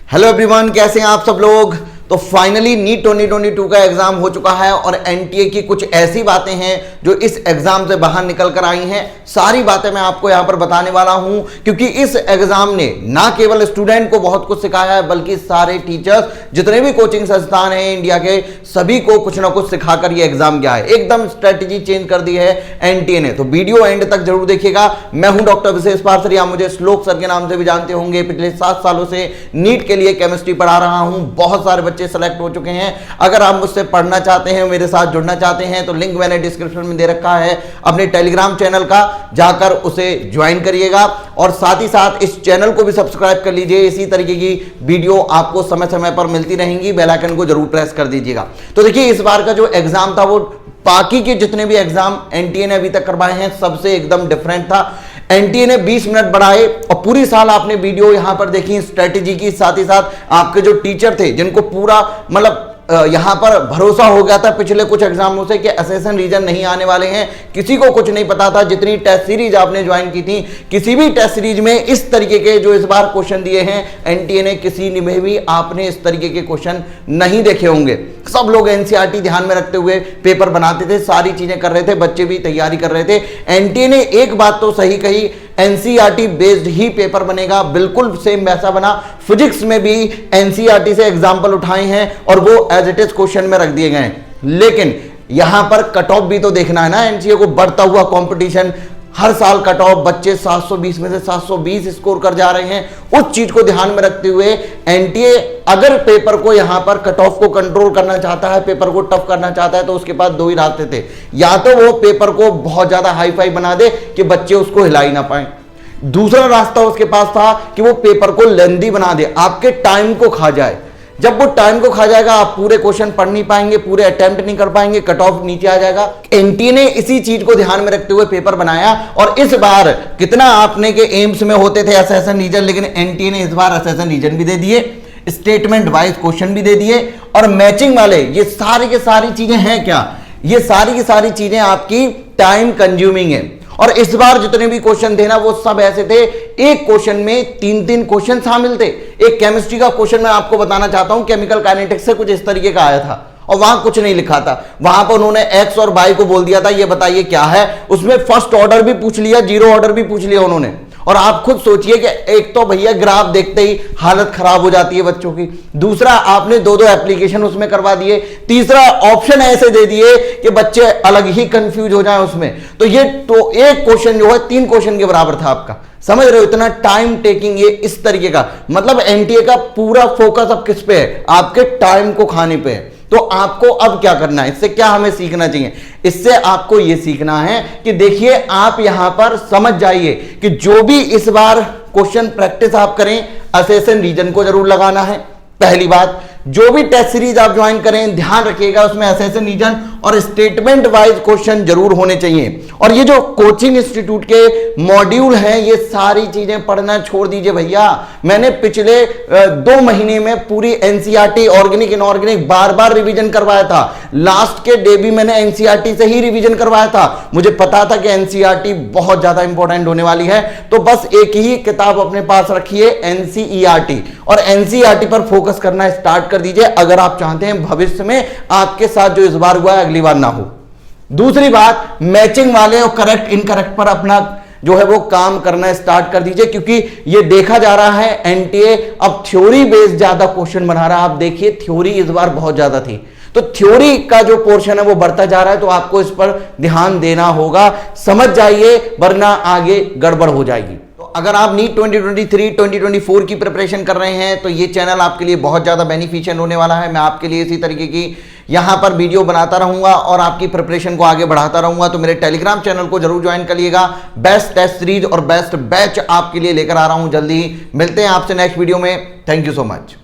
Hello everyone, कैसे हैं आप सब लोग। तो फाइनली नीट 2022 का एग्जाम हो चुका है और एनटीए की कुछ ऐसी बातें हैं जो इस एग्जाम से बाहर निकल कर आई हैं। सारी बातें मैं आपको यहां पर बताने वाला हूं क्योंकि इस एग्जाम ने ना केवल स्टूडेंट को बहुत कुछ सिखाया है बल्कि सारे टीचर्स, जितने भी कोचिंग संस्थान हैं इंडिया के, सभी को कुछ ना कुछ सिखाकर ये एग्जाम गया है। एकदम स्ट्रेटेजी चेंज कर दी है एनटीए ने। तो वीडियो एंड तक जरूर देखिएगा। मैं हूं डॉक्टर विशेष पारसरी, आप मुझे श्लोक सर के नाम से भी जानते होंगे। पिछले 7 सालों से नीट के लिए केमिस्ट्री पढ़ा रहा हूं। बहुत सारे बच्चे सेलेक्ट हो चुके हैं। अगर आप मुझसे पढ़ना चाहते हैं, मेरे साथ जुड़ना चाहते हैं तो लिंक मैंने डिस्क्रिप्शन में दे रखा है अपने टेलीग्राम चैनल का, जाकर उसे ज्वाइन करिएगा और साथ ही साथ इस चैनल को भी सब्सक्राइब कर लीजिए। इसी तरीके की वीडियो आपको समय समय पर मिलती रहेंगी। बेल आइकन को जरूर प्रेस कर दीजिएगा। तो देखिए, इस बार का जो एग्जाम था वो बाकी के जितने भी एग्जाम एनटीए ने अभी तक करवाए हैं सबसे एकदम डिफरेंट था। एनटीए ने 20 मिनट बढ़ाए और पूरी साल आपने वीडियो यहां पर देखी स्ट्रेटेजी की। साथ ही साथ आपके जो टीचर थे जिनको पूरा मतलब यहां पर भरोसा हो गया था पिछले कुछ एग्जामों से कि असेसन रीजन नहीं आने वाले हैं, किसी को कुछ नहीं पता था। जितनी टेस्ट सीरीज आपने ज्वाइन की थी, किसी भी टेस्ट सीरीज में इस तरीके के जो इस बार क्वेश्चन दिए हैं एनटीए ने, किसी में भी आपने इस तरीके के क्वेश्चन नहीं देखे होंगे। सब लोग एनसीईआरटी ध्यान में रखते हुए पेपर बनाते थे, सारी चीजें कर रहे थे, बच्चे भी तैयारी कर रहे थे। एनटीए ने एक बात तो सही कही, एनसीईआरटी बेस्ड ही पेपर बनेगा। बिल्कुल सेम वैसा बना। फिजिक्स में भी एनसीईआरटी से एग्जाम्पल उठाए हैं और वो एज इट इज क्वेश्चन में रख दिए गए हैं। लेकिन यहां पर कट ऑफ भी तो देखना है ना एनसीए को। बढ़ता हुआ कंपटीशन, हर साल कट ऑफ, बच्चे 720 में से 720 स्कोर कर जा रहे हैं। उस चीज को ध्यान में रखते हुए एनटीए अगर पेपर को यहां पर कट ऑफ को कंट्रोल करना चाहता है, पेपर को टफ करना चाहता है, तो उसके पास दो ही रास्ते थे। या तो वो पेपर को बहुत ज्यादा हाई फाई बना दे कि बच्चे उसको हिला ही ना पाए। दूसरा रास्ता उसके पास था कि वो पेपर को लेंदी बना दे, आपके टाइम को खा जाए। जब वो टाइम को खा जाएगा, आप पूरे क्वेश्चन पढ़ नहीं पाएंगे, पूरे अटेम्प्ट नहीं कर पाएंगे, कट ऑफ नीचे आ जाएगा। एनटीए ने इसी चीज को ध्यान में रखते हुए पेपर बनाया। और इस बार कितना आपने के एम्स में होते थे असेसन रीजन, लेकिन एनटीए ने इस बार असेसन रीजन भी दे दिए, स्टेटमेंट वाइज क्वेश्चन भी दे दिए और मैचिंग वाले। ये सारी की सारी चीजें हैं क्या? ये सारी की सारी चीजें आपकी टाइम कंज्यूमिंग है। और इस बार जितने भी क्वेश्चन थे ना, वो सब ऐसे थे, एक क्वेश्चन में 3-3 क्वेश्चन शामिल थे। एक केमिस्ट्री का क्वेश्चन मैं आपको बताना चाहता हूं, केमिकल काइनेटिक्स से कुछ इस तरीके का आया था और वहां कुछ नहीं लिखा था। वहां पर उन्होंने एक्स और वाई को बोल दिया था, ये बताइए क्या है। उसमें फर्स्ट ऑर्डर भी पूछ लिया, जीरो ऑर्डर भी पूछ लिया उन्होंने। और आप खुद सोचिए कि एक तो भैया ग्राफ देखते ही हालत खराब हो जाती है बच्चों की, दूसरा आपने 2-2 एप्लीकेशन उसमें करवा दिए, तीसरा ऑप्शन ऐसे दे दिए कि बच्चे अलग ही कंफ्यूज हो जाए उसमें। तो ये तो एक क्वेश्चन जो है 3 क्वेश्चन के बराबर था आपका। समझ रहे हो इतना टाइम टेकिंग ये इस तरीके का। मतलब एनटीए का पूरा फोकस अब किस पे है? आपके टाइम को खाने पे है। तो आपको अब क्या करना है, इससे क्या हमें सीखना चाहिए? इससे आपको यह सीखना है कि देखिए, आप यहां पर समझ जाइए कि जो भी इस बार क्वेश्चन प्रैक्टिस आप करें, असेसन रीजन को जरूर लगाना है। पहली बात, जो भी टेस्ट सीरीज आप ज्वाइन करें ध्यान रखिएगा उसमें असेसन रीजन और स्टेटमेंट वाइज क्वेश्चन जरूर होने चाहिए। और ये जो कोचिंग इंस्टीट्यूट के मॉड्यूल हैं, ये सारी चीजें पढ़ना छोड़ दीजिए भैया। मैंने पिछले 2 महीने में पूरी एनसीईआरटी ऑर्गेनिक इनऑर्गेनिक बार बार रिवीजन करवाया था। लास्ट के डे भी मैंने एनसीईआरटी से ही रिवीजन करवाया था। मुझे पता था कि एनसीईआरटी बहुत ज्यादा इंपॉर्टेंट होने वाली है। तो बस एक ही किताब अपने पास रखिए, एनसीईआरटी, और एनसीईआरटी पर फोकस करना स्टार्ट कर दीजिए अगर आप चाहते हैं भविष्य में आपके साथ जो इस बार हुआ है अगली बार ना हो। दूसरी बात, मैचिंग वाले और करेक्ट इनकरेक्ट पर अपना जो है वो काम करना स्टार्ट कर दीजिए, क्योंकि ये देखा जा रहा है एनटीए अब थ्योरी बेस्ड ज्यादा क्वेश्चन बना रहा है। आप देखिए, थ्योरी इस बार बहुत ज्यादा थी, तो थ्योरी का जो पोर्शन है वो बढ़ता जा रहा है। तो आपको इस पर ध्यान देना होगा, समझ जाइए, वरना आगे गड़बड़ हो जाएगी। अगर आप नीट 2023 2024 की प्रिपरेशन कर रहे हैं तो ये चैनल आपके लिए बहुत ज़्यादा बेनिफिशियल होने वाला है। मैं आपके लिए इसी तरीके की यहाँ पर वीडियो बनाता रहूँगा और आपकी प्रिपरेशन को आगे बढ़ाता रहूँगा। तो मेरे टेलीग्राम चैनल को जरूर ज्वाइन करिएगा। बेस्ट टेस्ट सीरीज और बेस्ट बैच आपके लिए लेकर आ रहा हूँ जल्दी ही। मिलते हैं आपसे नेक्स्ट वीडियो में। Thank you so much.